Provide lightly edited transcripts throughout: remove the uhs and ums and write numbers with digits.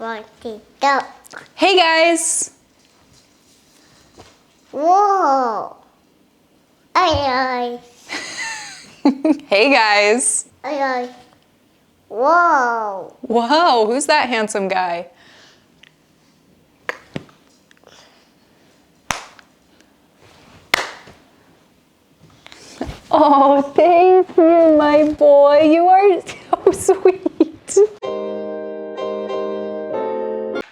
Hey guys! Whoa! Ay, Hey guys! ay. Whoa! Whoa, who's that handsome guy? Oh, thank you, my boy. You are so sweet.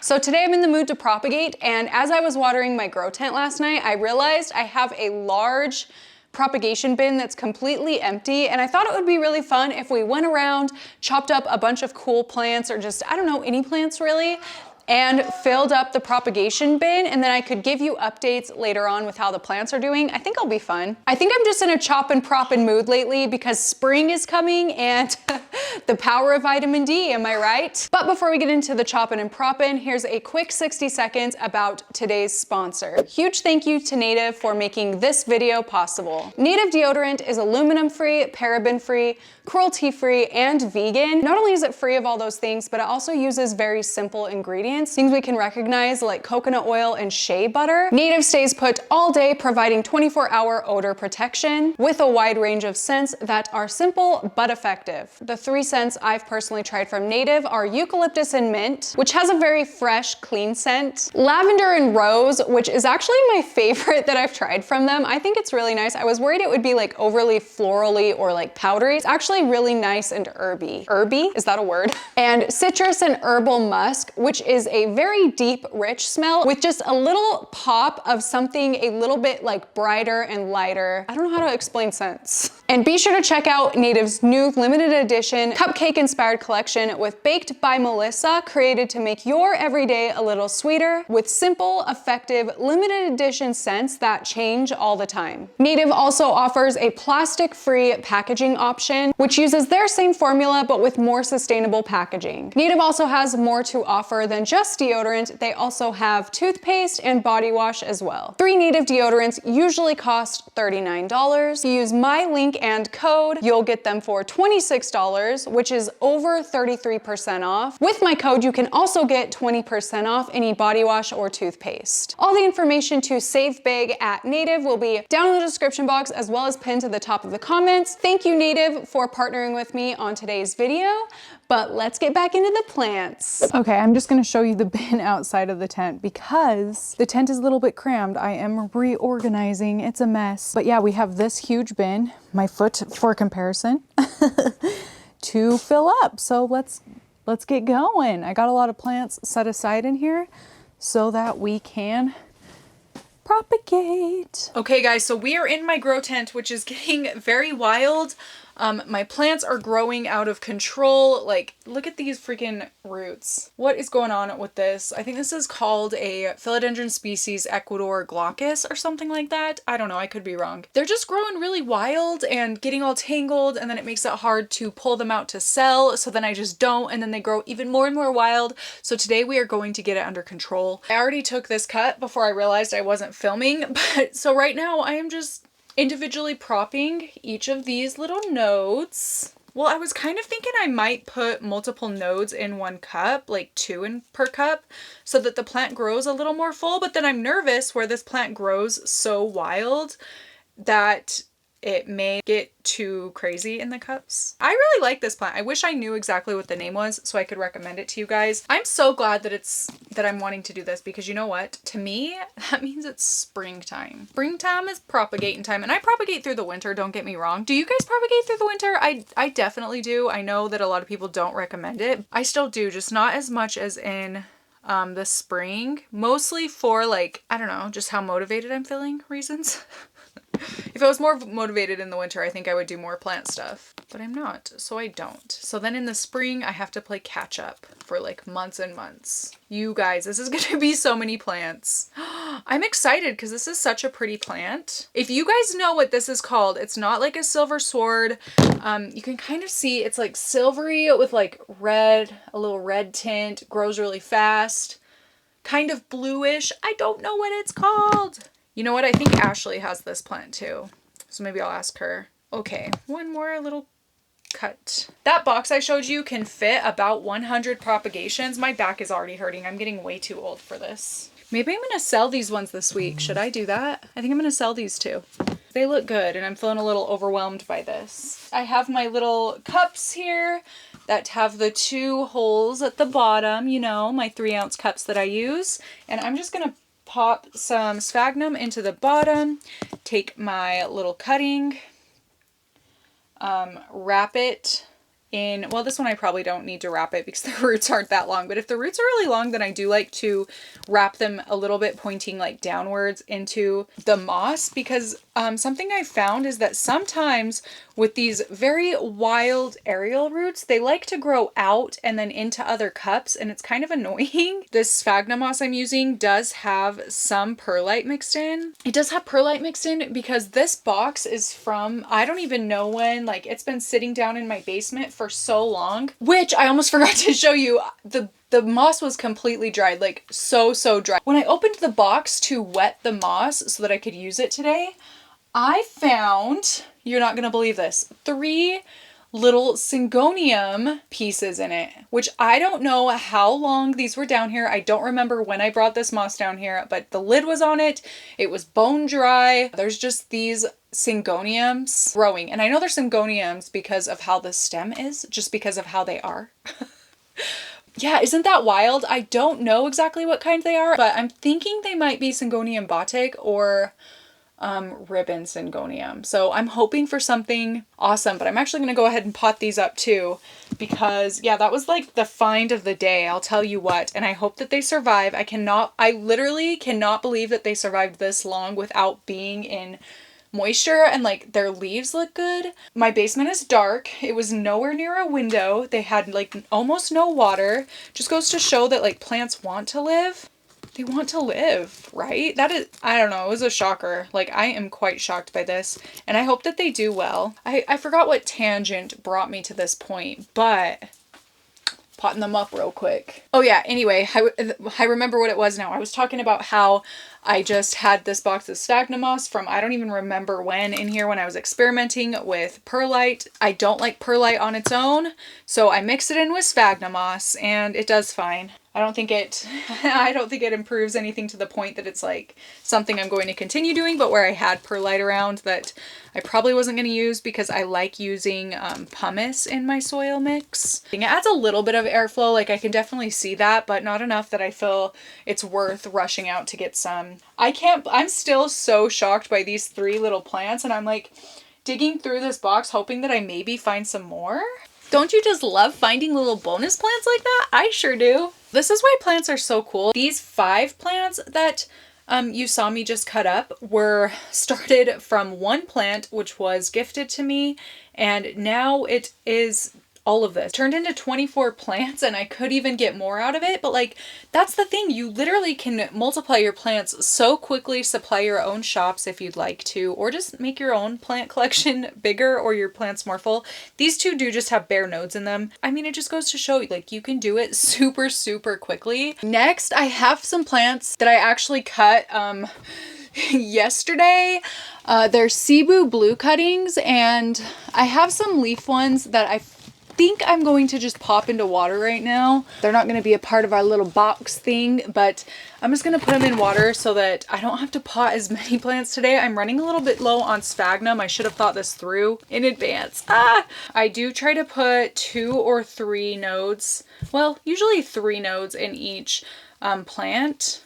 So today I'm in the mood to propagate, and as I was watering my grow tent last night, I realized I have a large propagation bin that's completely empty, and I thought it would be really fun if we went around, chopped up a bunch of cool plants, or just, I don't know, any plants really, and filled up the propagation bin, and then I could give you updates later on with how the plants are doing. I think it'll be fun. I think I'm just in a chop and proppin' mood lately because spring is coming and the power of vitamin D, am I right? But before we get into the choppin' and proppin', here's a quick 60 seconds about today's sponsor. Huge thank you to Native for making this video possible. Native deodorant is aluminum-free, paraben-free, cruelty-free, and vegan. Not only is it free of all those things, but it also uses very simple ingredients, things we can recognize like coconut oil and shea butter. Native stays put all day, providing 24-hour odor protection with a wide range of scents that are simple but effective. The 3 scents I've personally tried from Native are eucalyptus and mint, which has a very fresh, clean scent. Lavender and rose, which is actually my favorite that I've tried from them. I think it's really nice. I was worried it would be like overly florally or like powdery. It's actually really nice and herby. Herby? Is that a word? And citrus and herbal musk, which is a very deep, rich smell with just a little pop of something a little bit like brighter and lighter. I don't know how to explain scents. And be sure to check out Native's new limited edition cupcake-inspired collection with Baked by Melissa, created to make your everyday a little sweeter with simple, effective, limited edition scents that change all the time. Native also offers a plastic-free packaging option, which uses their same formula but with more sustainable packaging. Native also has more to offer than just deodorant. They also have toothpaste and body wash as well. 3 Native deodorants usually cost $39. If you use my link and code, you'll get them for $26, which is over 33% off. With my code, you can also get 20% off any body wash or toothpaste. All the information to save big at Native will be down in the description box as well as pinned to the top of the comments. Thank you, Native, for partnering with me on today's video, but let's get back into the plants. Okay, I'm just gonna show you the bin outside of the tent because the tent is a little bit crammed. I am reorganizing, it's a mess. But yeah, we have this huge bin, my foot for comparison, to fill up. So let's get going. I got a lot of plants set aside in here so that we can propagate. Okay guys, so we are in my grow tent, which is getting very wild. My plants are growing out of control. Like, look at these freaking roots. What is going on with this? I think this is called a philodendron species Ecuador glaucus or something like that. I don't know, I could be wrong. They're just growing really wild and getting all tangled, and then it makes it hard to pull them out to sell. So then I just don't, and then they grow even more and more wild. So today we are going to get it under control. I already took this cut before I realized I wasn't filming, but so right now I am just individually propping each of these little nodes. Well, I was kind of thinking I might put multiple nodes in one cup, like 2 in per cup, so that the plant grows a little more full, but then I'm nervous where this plant grows so wild that it may get too crazy in the cups. I really like this plant. I wish I knew exactly what the name was so I could recommend it to you guys. I'm so glad that I'm wanting to do this because you know what? To me, that means it's springtime. Springtime is propagating time, and I propagate through the winter, don't get me wrong. Do you guys propagate through the winter? I definitely do. I know that a lot of people don't recommend it. I still do, just not as much as in the spring. Mostly for like, I don't know, just how motivated I'm feeling reasons. If I was more motivated in the winter, I think I would do more plant stuff, but I'm not, so I don't. So then in the spring, I have to play catch up for like months and months. You guys, this is gonna be so many plants. I'm excited because this is such a pretty plant. If you guys know what this is called, it's not like a silver sword. You can kind of see it's like silvery with like red, a little red tint, grows really fast, kind of bluish. I don't know what it's called. You know what? I think Ashley has this plant too. So maybe I'll ask her. Okay, one more little cut. That box I showed you can fit about 100 propagations. My back is already hurting. I'm getting way too old for this. Maybe I'm gonna sell these ones this week. Should I do that? I think I'm gonna sell these two. They look good and I'm feeling a little overwhelmed by this. I have my little cups here that have the 2 holes at the bottom, you know, my 3-ounce cups that I use. And I'm just gonna pop some sphagnum into the bottom, take my little cutting, wrap it in, well, this one I probably don't need to wrap it because the roots aren't that long, but if the roots are really long, then I do like to wrap them a little bit pointing like downwards into the moss, because something I found is that sometimes with these very wild aerial roots, they like to grow out and then into other cups, and it's kind of annoying. This sphagnum moss I'm using does have some perlite mixed in. It does have perlite mixed in because this box is from, I don't even know when, like it's been sitting down in my basement for so long, which I almost forgot to show you. The moss was completely dried, like so dry. When I opened the box to wet the moss so that I could use it today, I found, you're not gonna believe this, 3 little syngonium pieces in it, which I don't know how long these were down here. I don't remember when I brought this moss down here, but the lid was on it. It was bone dry. There's just these syngoniums growing. And I know they're syngoniums because of how the stem is, just because of how they are. Yeah, isn't that wild? I don't know exactly what kind they are, but I'm thinking they might be Syngonium batik or ribbon syngonium. So I'm hoping for something awesome, but I'm actually going to go ahead and pot these up too, because yeah, that was like the find of the day. I'll tell you what, and I hope that they survive. I literally cannot believe that they survived this long without being in moisture, and like their leaves look good. My basement is dark. It was nowhere near a window. They had like almost no water. Just goes to show that like plants want to live. They want to live, right? That is, I don't know, it was a shocker. Like I am quite shocked by this, and I hope that they do well. I forgot what tangent brought me to this point, but potting them up real quick. Oh yeah, anyway, I remember what it was now. I was talking about how I just had this box of sphagnum moss from I don't even remember when in here when I was experimenting with perlite. I don't like perlite on its own, so I mix it in with sphagnum moss and it does fine. I don't think it improves anything to the point that it's like something I'm going to continue doing, but where I had perlite around that I probably wasn't going to use because I like using pumice in my soil mix. It adds a little bit of airflow, like I can definitely see that, but not enough that I feel it's worth rushing out to get some. I'm still so shocked by these 3 little plants, and I'm like digging through this box hoping that I maybe find some more. Don't you just love finding little bonus plants like that? I sure do. This is why plants are so cool. These 5 plants that you saw me just cut up were started from 1 plant, which was gifted to me, and now it is all of this turned into 24 plants, and I could even get more out of it. But like, that's the thing, you literally can multiply your plants so quickly, supply your own shops if you'd like to, or just make your own plant collection bigger or your plants more full. These 2 do just have bare nodes in them. I mean, it just goes to show you, like, you can do it super quickly. Next, I have some plants that I actually cut yesterday. They're Cebu blue cuttings, and I have some leaf ones that I think I'm going to just pop into water right now. They're not going to be a part of our little box thing, but I'm just going to put them in water so that I don't have to pot as many plants today. I'm running a little bit low on sphagnum. I should have thought this through in advance. I do try to put 2 or 3 nodes, well, usually 3 nodes in each plant,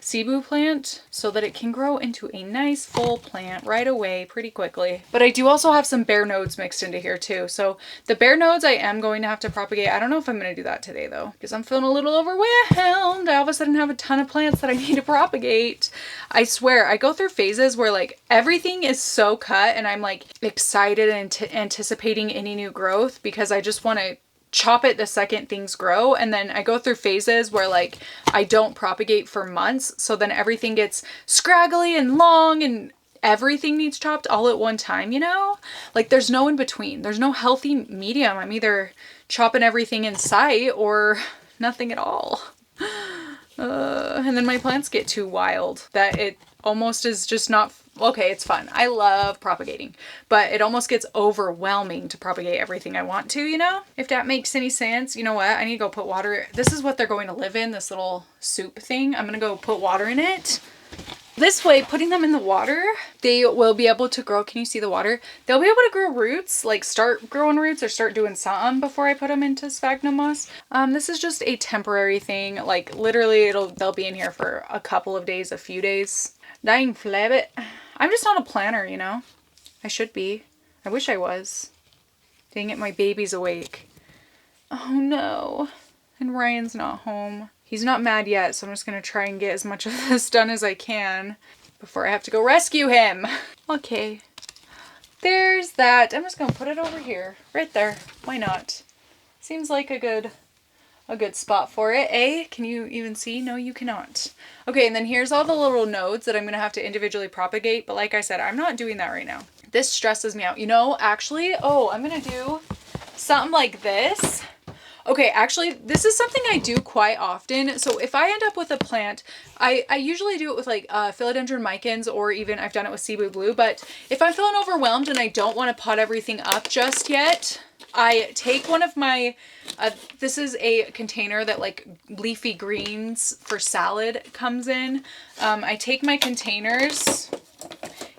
Cebu plant, so that it can grow into a nice full plant right away pretty quickly. But I do also have some bare nodes mixed into here too. So the bare nodes I am going to have to propagate. I don't know if I'm going to do that today though, because I'm feeling a little overwhelmed. I all of a sudden have a ton of plants that I need to propagate. I swear, I go through phases where like everything is so cut and I'm like excited and anticipating any new growth because I just want to chop it the second things grow. And then I go through phases where like I don't propagate for months, so then everything gets scraggly and long and everything needs chopped all at one time, you know? Like there's no in between. There's no healthy medium. I'm either chopping everything in sight or nothing at all. And then my plants get too wild that it almost is just not, okay, it's fun. I love propagating, but it almost gets overwhelming to propagate everything I want to, you know? If that makes any sense. You know what? I need to go put water. This is what they're going to live in, this little soup thing. I'm going to go put water in it. This way, putting them in the water, they will be able to grow. Can you see the water? They'll be able to grow roots, like start growing roots or start doing something before I put them into sphagnum moss. This is just a temporary thing. Like literally they'll be in here for a couple of days, a few days. Dang flabbit. I'm just not a planner, you know? I should be. I wish I was. Dang it, my baby's awake. Oh no. And Ryan's not home. He's not mad yet, so I'm just gonna try and get as much of this done as I can before I have to go rescue him. Okay. There's that. I'm just gonna put it over here. Right there. Why not? Seems like a good spot for it. Can you even see? No, you cannot. Okay, and then here's all the little nodes that I'm gonna have to individually propagate, but like I said, I'm not doing that right now. This stresses me out. You know, actually, I'm gonna do something like this. Okay, actually, this is something I do quite often. So if I end up with a plant, I usually do it with like philodendron micans, or even I've done it with Cebu Blue. But if I'm feeling overwhelmed and I don't want to pot everything up just yet, I take one of my, this is a container that like leafy greens for salad comes in. I take my containers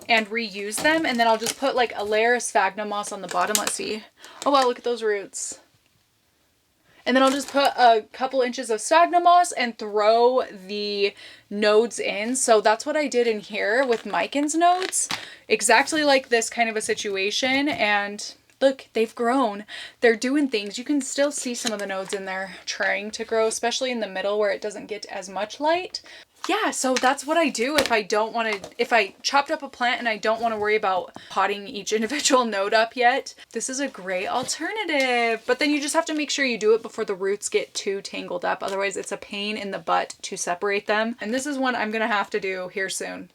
and reuse them, and then I'll just put like a layer of sphagnum moss on the bottom. Let's see. Oh wow, look at those roots. And then I'll just put a couple inches of sphagnum moss and throw the nodes in. So that's what I did in here with Mican's nodes. Exactly like this kind of a situation. And look, they've grown. They're doing things. You can still see some of the nodes in there trying to grow, especially in the middle where it doesn't get as much light. Yeah, so that's what I do if I chopped up a plant and I don't want to worry about potting each individual node up yet. This is a great alternative, but then you just have to make sure you do it before the roots get too tangled up. Otherwise, it's a pain in the butt to separate them. And this is one I'm going to have to do here soon.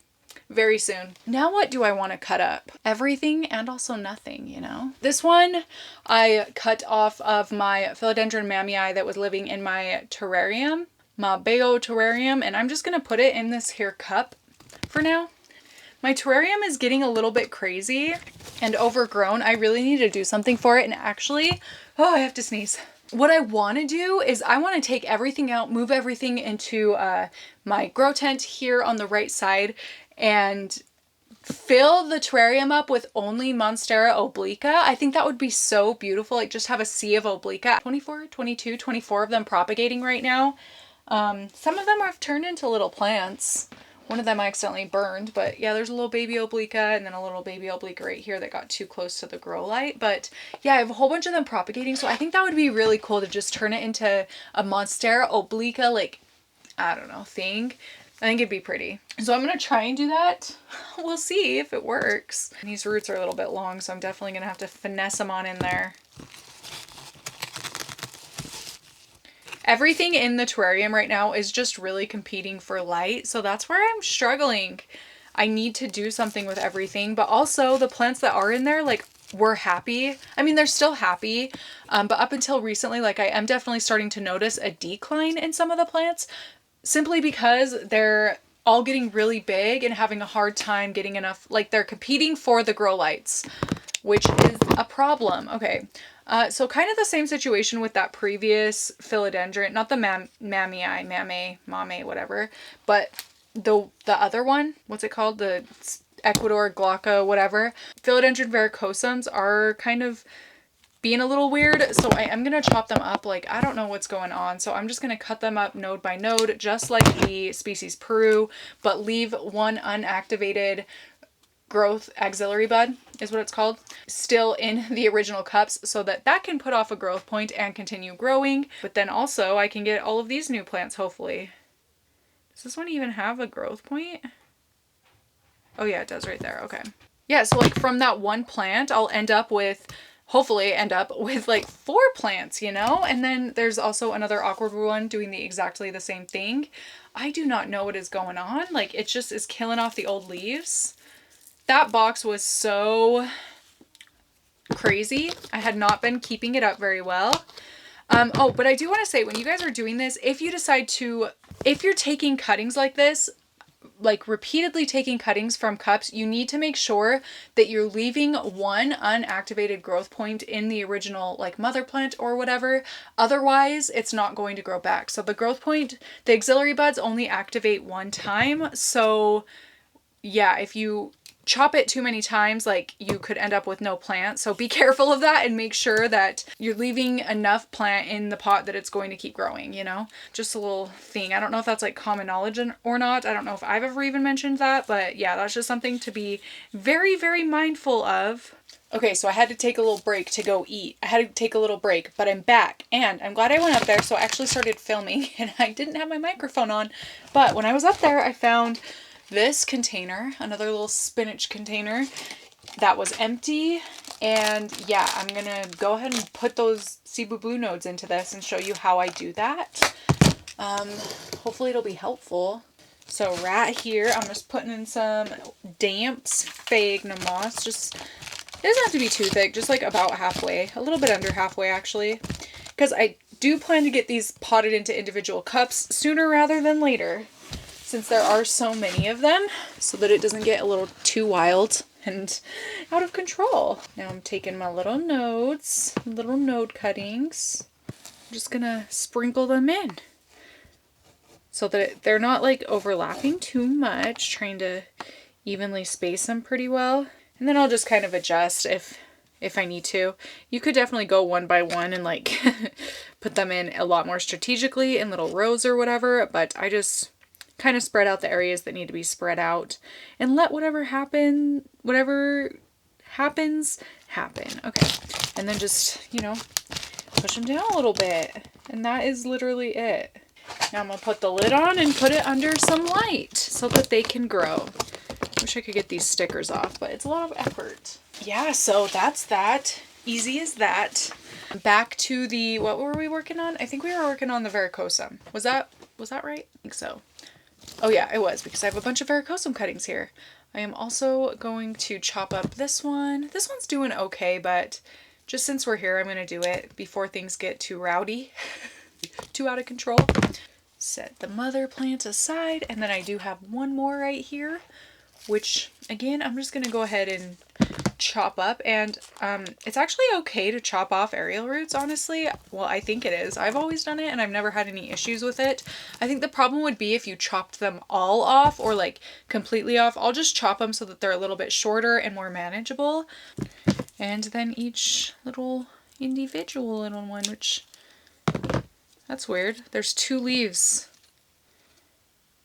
Very soon. Now what do I want to cut up? Everything and also nothing, you know? This one I cut off of my philodendron mammii that was living in my terrarium. My Bao terrarium, and I'm just gonna put it in this here cup for now. My terrarium is getting a little bit crazy and overgrown. I really need to do something for it, and actually, I have to sneeze. What I want to do is I want to take everything out, move everything into my grow tent here on the right side, and fill the terrarium up with only Monstera obliqua. I think that would be so beautiful. Like just have a sea of obliqua. 24, 22, 24 of them propagating right now. Some of them have turned into little plants. One of them I accidentally burned, but yeah, there's a little baby obliqua and then a little baby obliqua right here that got too close to the grow light. But yeah, I have a whole bunch of them propagating. So I think that would be really cool to just turn it into a Monstera obliqua, like, I don't know, thing. I think it'd be pretty. So I'm going to try and do that. We'll see if it works. These roots are a little bit long, so I'm definitely going to have to finesse them on in there. Everything in the terrarium right now is just really competing for light. So that's where I'm struggling. I need to do something with everything, but also the plants that are in there, like, were happy. I mean, they're still happy, but up until recently, like, I am definitely starting to notice a decline in some of the plants simply because they're all getting really big and having a hard time getting enough, like, they're competing for the grow lights, which is a problem. Okay. So kind of the same situation with that previous philodendron, not the mame, whatever, but the other one, what's it called? The Ecuador glauca, whatever. Philodendron varicosums are kind of being a little weird. So I am going to chop them up. Like, I don't know what's going on. So I'm just going to cut them up node by node, just like the species Peru, but leave one unactivated growth axillary bud is what it's called, still in the original cups so that can put off a growth point and continue growing. But then also I can get all of these new plants, hopefully. Does this one even have a growth point? Oh yeah, it does right there. Okay. Yeah, so like from that one plant, I'll hopefully end up with like 4 plants, you know? And then there's also another awkward one doing exactly the same thing. I do not know what is going on. Like, it just is killing off the old leaves. That box was so crazy. I had not been keeping it up very well. But I do want to say, when you guys are doing this, if you decide to If you're taking cuttings like this, like repeatedly taking cuttings from cups, you need to make sure that you're leaving one unactivated growth point in the original like mother plant or whatever. Otherwise, it's not going to grow back. So the growth point, the auxiliary buds only activate one time. So yeah, if you chop it too many times, like you could end up with no plant. So be careful of that and make sure that you're leaving enough plant in the pot that it's going to keep growing, you know? Just a little thing. I don't know if that's like common knowledge or not. I don't know if I've ever even mentioned that, but yeah, that's just something to be very, very mindful of. Okay, so I had to take a little break to go eat. I had to take a little break, but I'm back and I'm glad I went up there. So I actually started filming and I didn't have my microphone on, but when I was up there, I found this container, another little spinach container that was empty. And yeah, I'm gonna go ahead and put those Cebu Blue nodes into this and show you how I do that. Hopefully it'll be helpful. So right here, I'm just putting in some damp sphagnum moss. Just, it doesn't have to be too thick, just like about halfway, a little bit under halfway actually. Because I do plan to get these potted into individual cups sooner rather than later, since there are so many of them, so that it doesn't get a little too wild and out of control. Now I'm taking my little nodes, little node cuttings. I'm just gonna sprinkle them in so that they're not like overlapping too much, trying to evenly space them pretty well. And then I'll just kind of adjust if I need to. You could definitely go one by one and like put them in a lot more strategically in little rows or whatever, but I just kind of spread out the areas that need to be spread out and let whatever happens happen. Okay. And then just, you know, push them down a little bit. And that is literally it. Now I'm going to put the lid on and put it under some light so that they can grow. Wish I could get these stickers off, but it's a lot of effort. Yeah, so that's that. Easy as that. Back to the, what were we working on? I think we were working on the varicosum. Was that right? I think so. Oh yeah, it was, because I have a bunch of varicosum cuttings here. I am also going to chop up this one. This one's doing okay, but just since we're here, I'm going to do it before things get too rowdy, too out of control. Set the mother plant aside, and then I do have one more right here, which again, I'm just going to go ahead and chop up. And it's actually okay to chop off aerial roots, honestly. Well, I think it is. I've always done it and I've never had any issues with it. I think the problem would be if you chopped them all off or like completely off. I'll just chop them so that they're a little bit shorter and more manageable. And then each little individual little one, which, that's weird. There's 2 leaves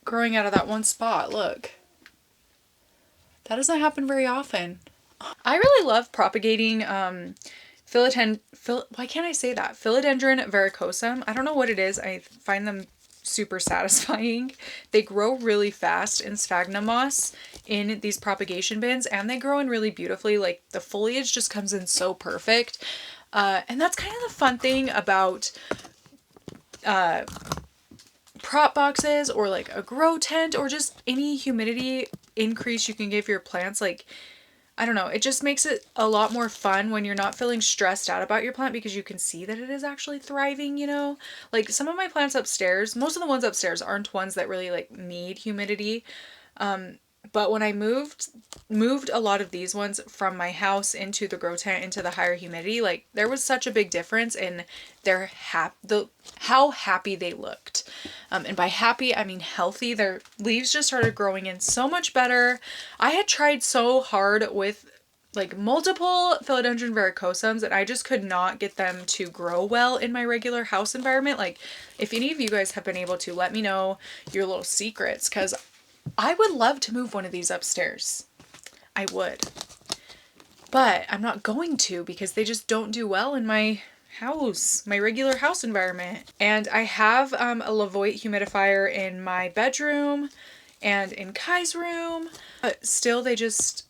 growing out of that one spot. Look. That doesn't happen very often. I really love propagating philodendron varicosum. I don't know what it is. I find them super satisfying. They grow really fast in sphagnum moss in these propagation bins, and they grow in really beautifully. Like the foliage just comes in so perfect. And that's kind of the fun thing about prop boxes or like a grow tent or just any humidity increase you can give your plants. Like, I don't know, it just makes it a lot more fun when you're not feeling stressed out about your plant because you can see that it is actually thriving, you know? Like some of my plants upstairs, most of the ones upstairs aren't ones that really like need humidity. But when I moved a lot of these ones from my house into the grow tent into the higher humidity, like there was such a big difference in their how happy they looked. And by happy, I mean healthy. Their leaves just started growing in so much better. I had tried so hard with like multiple philodendron varicosums and I just could not get them to grow well in my regular house environment. Like if any of you guys have been able to, let me know your little secrets, because I would love to move one of these upstairs. I would. But I'm not going to because they just don't do well in my house, my regular house environment. And I have a Lavoit humidifier in my bedroom and in Kai's room. But still they just,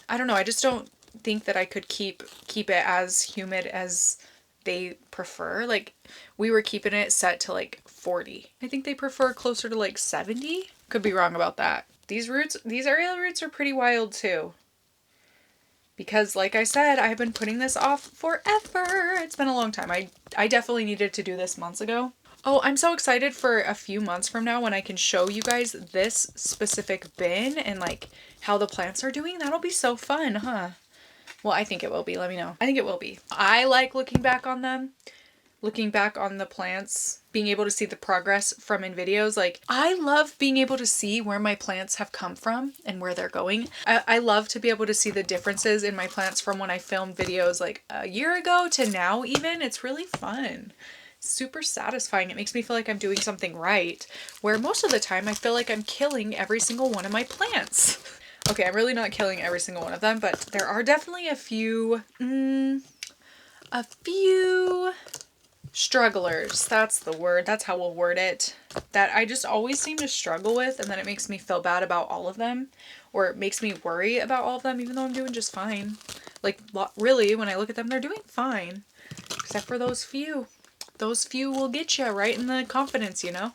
I don't know, I just don't think that I could keep it as humid as they prefer. Like we were keeping it set to like 40. I think they prefer closer to like 70. Could be wrong about that. These aerial roots are pretty wild too. Because like I said, I've been putting this off forever. It's been a long time. I definitely needed to do this months ago. Oh, I'm so excited for a few months from now when I can show you guys this specific bin and like how the plants are doing. That'll be so fun, huh? Well, I think it will be. Let me know. I think it will be. I like looking back on them, looking back on the plants, being able to see the progress from in videos. Like, I love being able to see where my plants have come from and where they're going. I love to be able to see the differences in my plants from when I filmed videos like a year ago to now even. It's really fun. Super satisfying. It makes me feel like I'm doing something right, where most of the time I feel like I'm killing every single one of my plants. Okay, I'm really not killing every single one of them, but there are definitely a few strugglers. That's the word. That's how we'll word it. That I just always seem to struggle with, and then it makes me feel bad about all of them, or it makes me worry about all of them, even though I'm doing just fine. Like, really, when I look at them, they're doing fine, except for those few. Those few will get you right in the confidence, you know?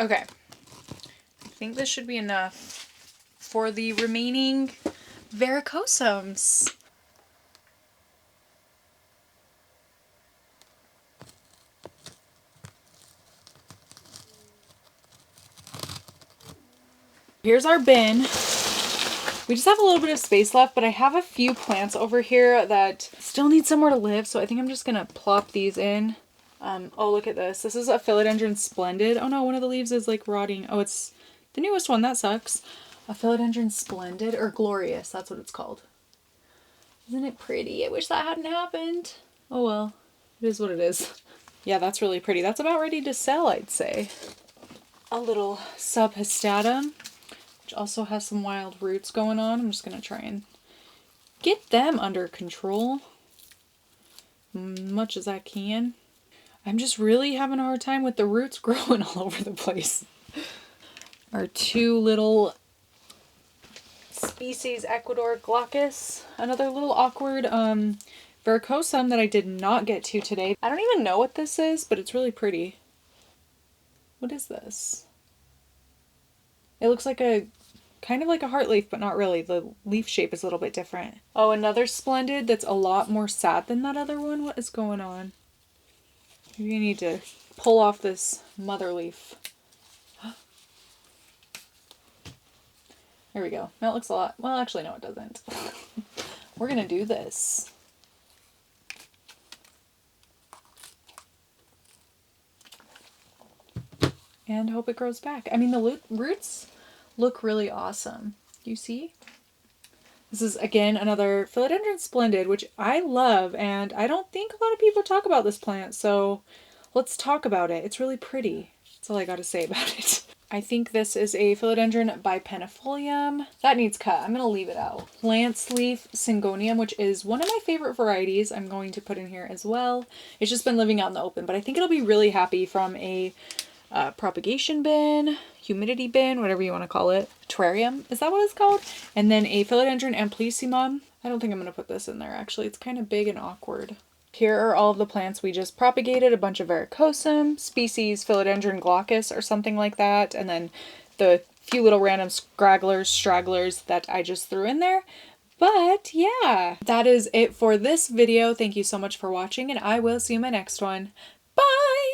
Okay. I think this should be enough for the remaining varicosums. Here's our bin. We just have a little bit of space left, but I have a few plants over here that still need somewhere to live, so I think I'm just gonna plop these in. Oh, look at this. This is a Philodendron Splendid. Oh no, one of the leaves is like rotting. Oh, it's the newest one. That sucks. A Philodendron Splendid, or Glorious, that's what it's called. Isn't it pretty? I wish that hadn't happened. Oh well, it is what it is. Yeah, that's really pretty. That's about ready to sell, I'd say. A little Subhistatum, which also has some wild roots going on. I'm just going to try and get them under control much as I can. I'm just really having a hard time with the roots growing all over the place. Our two little species Ecuador glaucus, another little awkward varicosum that I did not get to today. I don't even know what this is, but it's really pretty. What is this? It looks like a kind of like a heart leaf, but not really. The leaf shape is a little bit different. Oh, another Splendid that's a lot more sad than that other one. What is going on? Maybe you need to pull off this mother leaf. There we go. That looks a lot. Well, actually, no, it doesn't. We're going to do this. And hope it grows back. I mean, the roots look really awesome. You see? This is, again, another Philodendron Splendid, which I love, and I don't think a lot of people talk about this plant, so let's talk about it. It's really pretty. That's all I got to say about it. I think this is a Philodendron bipennifolium. That needs cut. I'm going to leave it out. Lance leaf syngonium, which is one of my favorite varieties, I'm going to put in here as well. It's just been living out in the open, but I think it'll be really happy from a propagation bin, humidity bin, whatever you want to call it. Terrarium, is that what it's called? And then a Philodendron amplyssimum. I don't think I'm going to put this in there, actually. It's kind of big and awkward. Here are all of the plants we just propagated. A bunch of varicosum, species Philodendron glaucus or something like that. And then the few little random stragglers that I just threw in there. But yeah, that is it for this video. Thank you so much for watching, and I will see you in my next one.